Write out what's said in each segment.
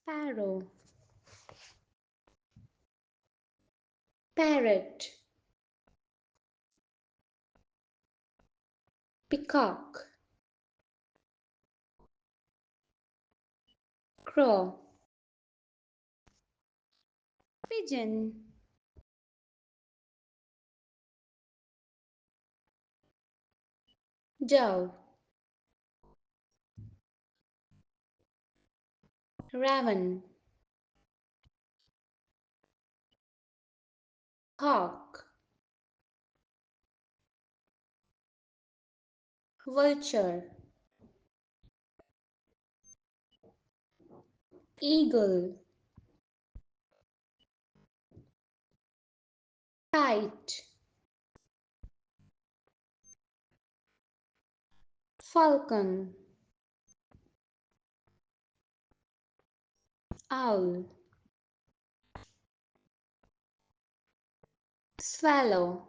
Sparrow, parrot, peacock, crow, pigeon, dove, raven, hawk, vulture, eagle, kite, falcon, owl, swallow,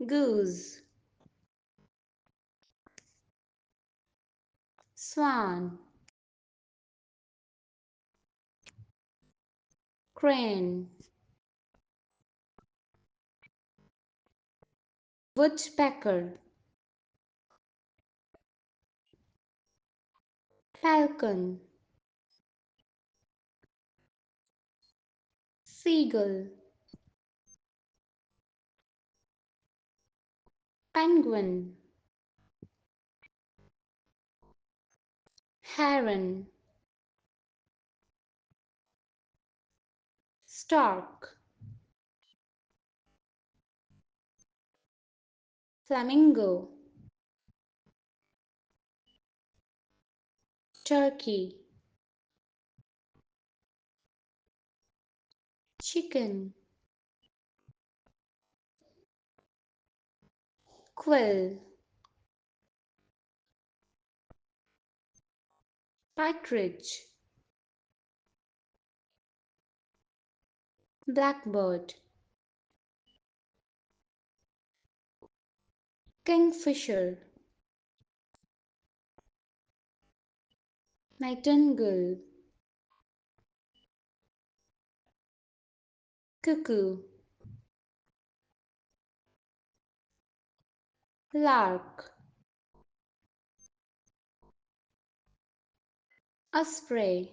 goose, swan, crane, woodpecker, falcon, seagull, penguin, heron, stork, flamingo, turkey, chicken, quill, partridge, blackbird, kingfisher, nightingale, cuckoo, lark, osprey,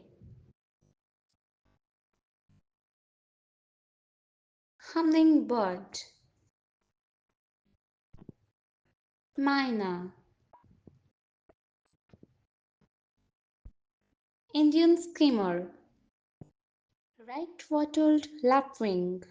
hummingbird, myna, Indian skimmer, right-wattled lapwing,